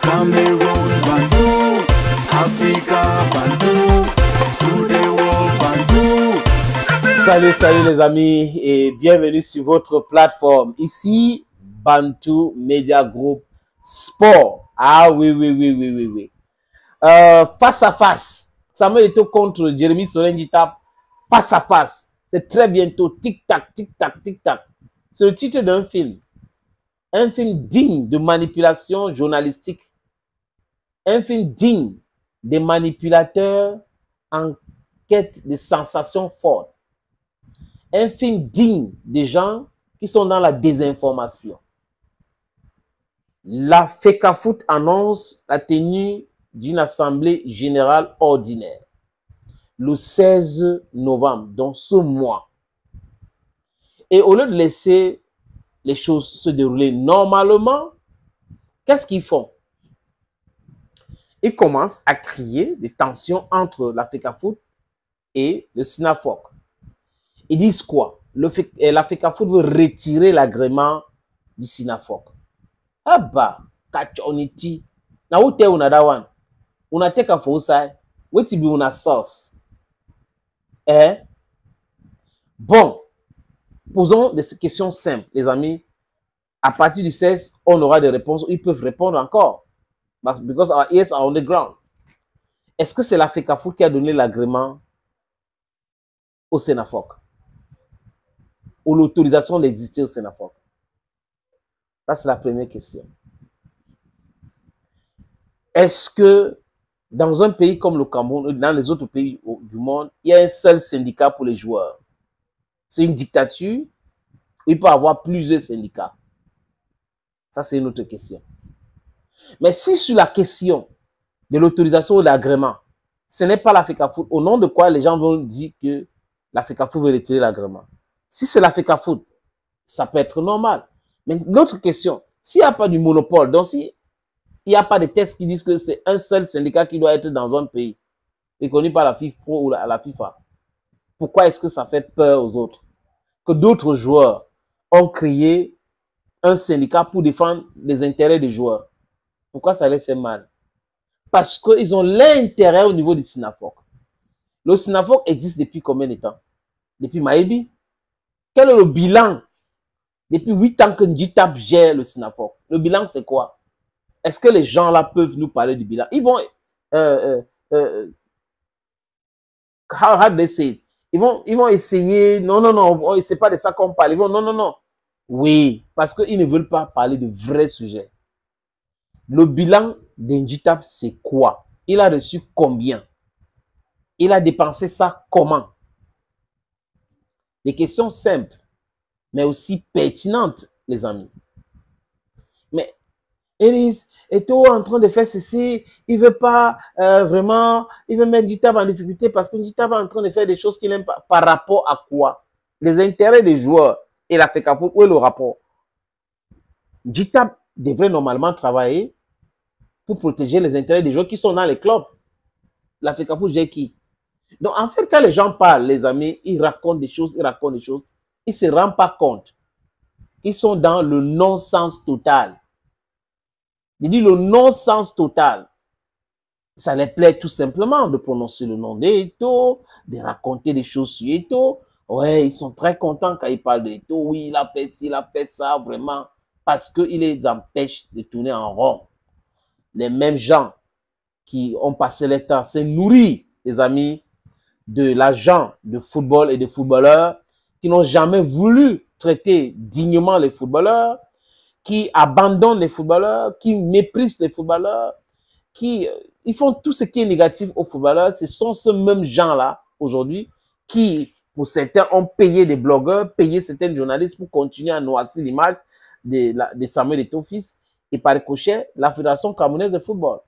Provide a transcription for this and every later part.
Cameroon Bantou, Africa Bantou, through the world Bantou. Salut les amis et bienvenue sur votre plateforme. Ici, Bantou Media Group Sport. Ah oui. Face à face. Samuel Eto'o contre Jérémy Solenjita. Face à face. C'est très bientôt. Tic-tac, tic-tac, tic-tac. C'est le titre d'un film. Un film digne de manipulation journalistique. Un film digne des manipulateurs en quête de sensations fortes. Un film digne des gens qui sont dans la désinformation. La FECAFOOT annonce la tenue d'une assemblée générale ordinaire le 16 novembre, dans ce mois. Et au lieu de laisser les choses se dérouler normalement, qu'est-ce qu'ils font? Ils commencent à créer des tensions entre la FECAFOOT et le SINAFOC. Ils disent quoi? La FECAFOOT veut retirer l'agrément du SINAFOC. Ah bah, kachoniti. Na ute unadawan. Unateka fousai. Weti bi una sauce. Bon, posons des questions simples, les amis. À partir du 16, on aura des réponses. Ils peuvent répondre encore. Because our ears are on the ground. Est-ce que c'est la FECAFOOT qui a donné l'agrément au SINAFOC? Ou l'autorisation d'exister au SINAFOC? Ça, c'est la première question. Est-ce que dans un pays comme le Cameroun, ou dans les autres pays du monde, il y a un seul syndicat pour les joueurs? C'est une dictature, il peut y avoir plusieurs syndicats. Ça, c'est une autre question. Mais si sur la question de l'autorisation ou de l'agrément, ce n'est pas la FECAFOOT, au nom de quoi les gens vont dire que la FECAFOOT veut retirer l'agrément? Si c'est la FECAFOOT, ça peut être normal. Mais l'autre question, s'il n'y a pas du monopole, donc s'il n'y a pas de textes qui disent que c'est un seul syndicat qui doit être dans un pays, reconnu par la FIFPro ou la FIFA, pourquoi est-ce que ça fait peur aux autres? Que d'autres joueurs ont créé un syndicat pour défendre les intérêts des joueurs. Pourquoi ça les fait mal? Parce qu'ils ont l'intérêt au niveau du SINAFOC. Le SINAFOC existe depuis combien de temps? Depuis Maïbi. Quel est le bilan? Depuis 8 ans que Njitap gère le SINAFOC. Le bilan, c'est quoi? Est-ce que les gens là peuvent nous parler du bilan? Ils vont... how do they say it? Ils vont essayer... Non, c'est pas de ça qu'on parle. Ils vont... Non. Oui, parce qu'ils ne veulent pas parler de vrais sujets. Le bilan d'Njitap, c'est quoi? Il a reçu combien? Il a dépensé ça comment? Des questions simples, mais aussi pertinentes, les amis. Mais Eto'o en train de faire ceci, il veut pas vraiment, il veut mettre Njitap en difficulté parce que Njitap est en train de faire des choses qu'il n'aime pas. Par rapport à quoi? Les intérêts des joueurs et la FECAFOOT, où est le rapport? Njitap devrait normalement travailler pour protéger les intérêts des joueurs qui sont dans les clubs. La FECAFOOT gère qui? Donc, en fait, quand les gens parlent, les amis, ils racontent des choses, ils ne se rendent pas compte qu'ils sont dans le non-sens total. Je dis le non-sens total. Ça les plaît tout simplement de prononcer le nom d'Eto'o, de raconter des choses sur Eto'o. Ouais, ils sont très contents quand ils parlent d'Eto'o. Oui, il a fait ci, il a fait ça, vraiment, parce qu'il les empêche de tourner en rond. Les mêmes gens qui ont passé le temps, c'est nourri, les amis, de l'agent de football et de footballeurs qui n'ont jamais voulu traiter dignement les footballeurs, qui abandonnent les footballeurs, qui méprisent les footballeurs, ils font tout ce qui est négatif aux footballeurs. Ce sont ces mêmes gens-là, aujourd'hui, qui, pour certains, ont payé des blogueurs, payé certains journalistes pour continuer à noircir l'image de Samuel Eto'o fils et par ricochet, la Fédération camerounaise de football.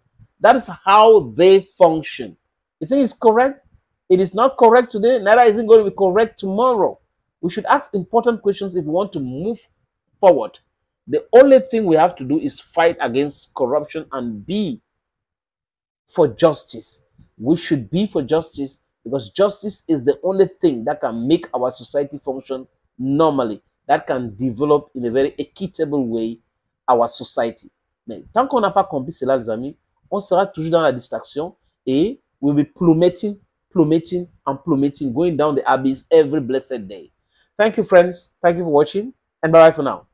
That is how they function. You think it's correct? It is not correct today, neither is it going to be correct tomorrow. We should ask important questions if we want to move forward. The only thing we have to do is fight against corruption and be for justice. We should be for justice because justice is the only thing that can make our society function normally, that can develop in a very equitable way our society. Mais tant qu'on n'a pas compris cela, les amis, on sera toujours dans la distraction et we'll be plummeting, going down the abyss every blessed day. Thank you, friends. Thank you for watching, and bye-bye for now.